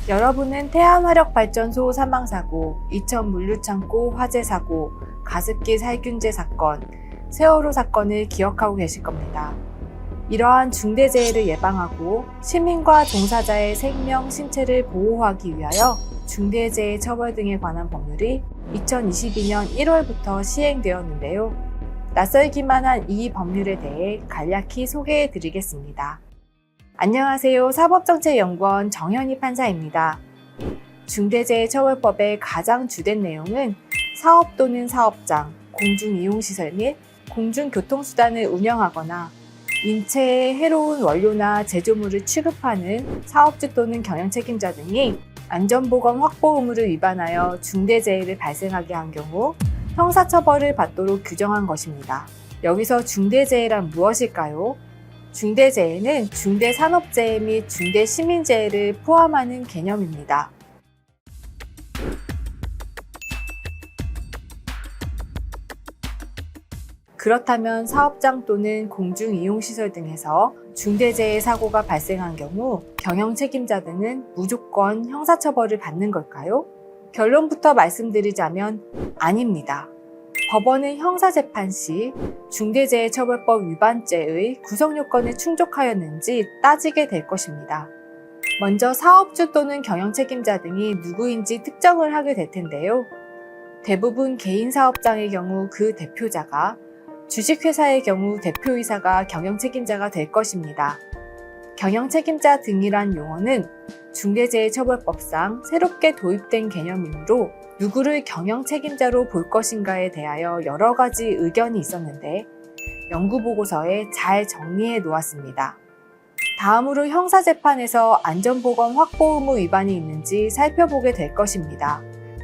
여러분은 태안화력발전소 사망사고, 이천 물류창고 화재 사고, 가습기 살균제 사건, 세월호 사건을 기억하고 계실 겁니다. 이러한 중대재해를 예방하고 시민과 종사자의 생명, 신체를 보호하기 위하여 중대재해 처벌 등에 관한 법률이 2022년 1월부터 시행되었는데요. 낯설기만 한 이 법률에 대해 간략히 소개해 드리겠습니다. 안녕하세요. 사법정책연구원 정현희 판사입니다. 중대재해처벌법의 가장 주된 내용은 사업 또는 사업장, 공중이용시설 및 공중교통수단을 운영하거나 인체에 해로운 원료나 제조물을 취급하는 사업주 또는 경영책임자 등이 안전보건 확보 의무를 위반하여 중대재해를 발생하게 한 경우 형사처벌을 받도록 규정한 것입니다. 여기서 중대재해란 무엇일까요? 중대재해는 중대산업재해 및 중대시민재해를 포함하는 개념입니다. 그렇다면 사업장 또는 공중이용시설 등에서 중대재해 사고가 발생한 경우 경영책임자 등은 무조건 형사처벌을 받는 걸까요? 결론부터 말씀드리자면 아닙니다. 법원은 형사재판 시 중대재해처벌법 위반죄의 구성요건을 충족하였는지 따지게 될 것입니다. 먼저 사업주 또는 경영책임자 등이 누구인지 특정을 하게 될 텐데요. 대부분 개인사업장의 경우 그 대표자가, 주식회사의 경우 대표이사가 경영책임자가 될 것입니다. 경영책임자 등이란 용어는 중대재해처벌법상 새롭게 도입된 개념이므로 누구를 경영책임자로 볼 것인가에 대하여 여러 가지 의견이 있었는데 연구보고서에 잘 정리해 놓았습니다. 다음으로 형사재판에서 안전보건 확보 의무 위반이 있는지 살펴보게 될 것입니다.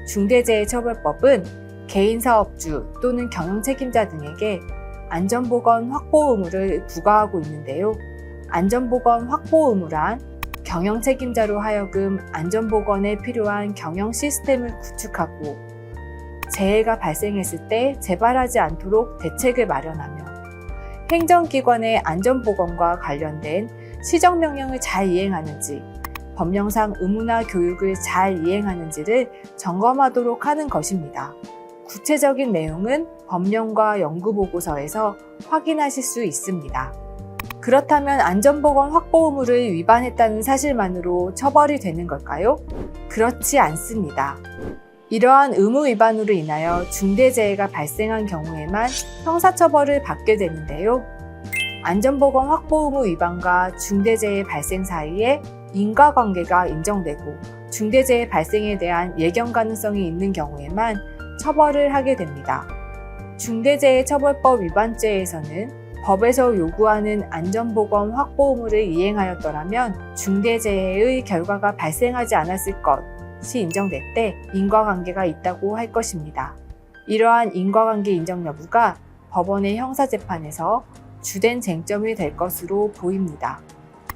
중대재해처벌법은 개인사업주 또는 경영책임자 등에게 안전보건 확보 의무를 부과하고 있는데요. 안전보건 확보 의무란 경영책임자로 하여금 안전보건에 필요한 경영 시스템을 구축하고 재해가 발생했을 때 재발하지 않도록 대책을 마련하며 행정기관의 안전보건과 관련된 시정명령을 잘 이행하는지, 법령상 의무나 교육을 잘 이행하는지를 점검하도록 하는 것입니다. 구체적인 내용은 법령과 연구보고서에서 확인하실 수 있습니다. 그렇다면 안전보건 확보 의무를 위반했다는 사실만으로 처벌이 되는 걸까요? 그렇지 않습니다. 이러한 의무 위반으로 인하여 중대재해가 발생한 경우에만 형사처벌을 받게 되는데요. 안전보건 확보 의무 위반과 중대재해 발생 사이에 인과관계가 인정되고 중대재해 발생에 대한 예견 가능성이 있는 경우에만 처벌을 하게 됩니다. 중대재해처벌법 위반죄에서는 법에서 요구하는 안전보건 확보 의무를 이행하였더라면 중대재해의 결과가 발생하지 않았을 것이 인정될 때 인과관계가 있다고 할 것입니다. 이러한 인과관계 인정 여부가 법원의 형사재판에서 주된 쟁점이 될 것으로 보입니다.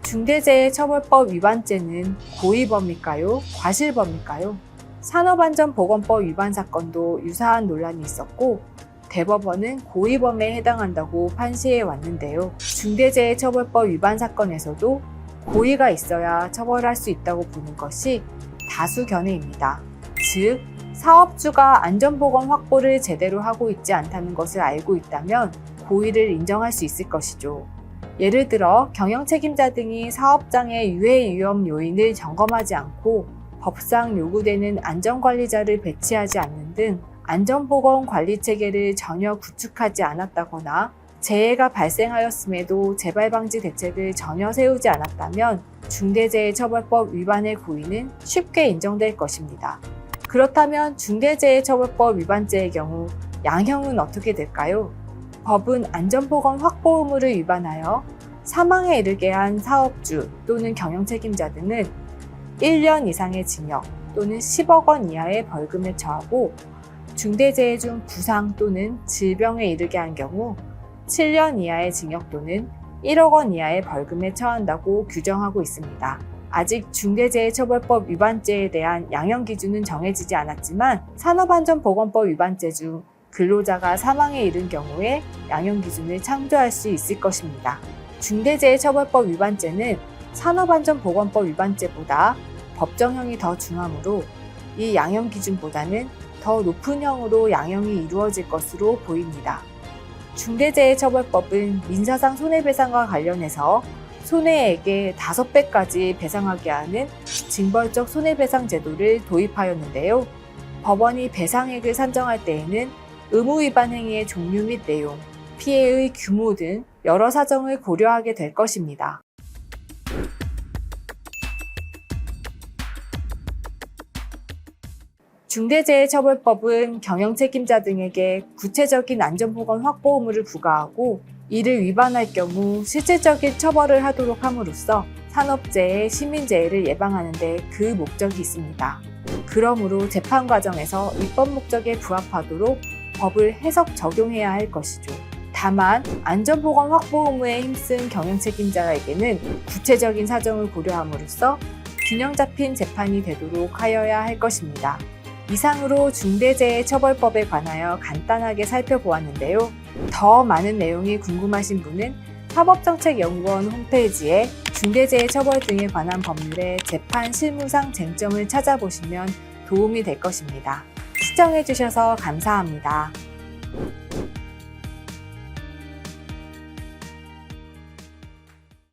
중대재해처벌법 위반죄는 고의범일까요? 과실범일까요? 산업안전보건법 위반 사건도 유사한 논란이 있었고 대법원은 고의범에 해당한다고 판시해 왔는데요. 중대재해처벌법 위반 사건에서도 고의가 있어야 처벌할 수 있다고 보는 것이 다수 견해입니다. 즉, 사업주가 안전보건 확보를 제대로 하고 있지 않다는 것을 알고 있다면 고의를 인정할 수 있을 것이죠. 예를 들어 경영책임자 등이 사업장의 유해 위험 요인을 점검하지 않고 법상 요구되는 안전관리자를 배치하지 않는 등 안전보건 관리 체계를 전혀 구축하지 않았다거나 재해가 발생하였음에도 재발방지 대책을 전혀 세우지 않았다면 중대재해처벌법 위반의 고의는 쉽게 인정될 것입니다. 그렇다면 중대재해처벌법 위반죄의 경우 양형은 어떻게 될까요? 법은 안전보건 확보 의무를 위반하여 사망에 이르게 한 사업주 또는 경영책임자 등은 1년 이상의 징역 또는 10억 원 이하의 벌금에 처하고 중대재해 중 부상 또는 질병에 이르게 한 경우 7년 이하의 징역 또는 1억 원 이하의 벌금에 처한다고 규정하고 있습니다. 아직 중대재해처벌법 위반죄에 대한 양형 기준은 정해지지 않았지만 산업안전보건법 위반죄 중 근로자가 사망에 이른 경우에 양형 기준을 참조할 수 있을 것입니다. 중대재해처벌법 위반죄는 산업안전보건법 위반죄보다 법정형이 더 중하므로 이 양형 기준보다는 더 높은 형으로 양형이 이루어질 것으로 보입니다. 중대재해처벌법은 민사상 손해배상과 관련해서 손해액의 5배까지 배상하게 하는 징벌적 손해배상 제도를 도입하였는데요. 법원이 배상액을 산정할 때에는 의무 위반 행위의 종류 및 내용, 피해의 규모 등 여러 사정을 고려하게 될 것입니다. 중대재해처벌법은 경영책임자 등에게 구체적인 안전보건 확보 의무를 부과하고 이를 위반할 경우 실질적인 처벌을 하도록 함으로써 산업재해, 시민재해를 예방하는 데 그 목적이 있습니다. 그러므로 재판 과정에서 입법 목적에 부합하도록 법을 해석 적용해야 할 것이죠. 다만 안전보건 확보 의무에 힘쓴 경영책임자에게는 구체적인 사정을 고려함으로써 균형 잡힌 재판이 되도록 하여야 할 것입니다. 이상으로 중대재해처벌법에 관하여 간단하게 살펴보았는데요. 더 많은 내용이 궁금하신 분은 사법정책연구원 홈페이지에 중대재해처벌 등에 관한 법률의 재판 실무상 쟁점을 찾아보시면 도움이 될 것입니다. 시청해주셔서 감사합니다.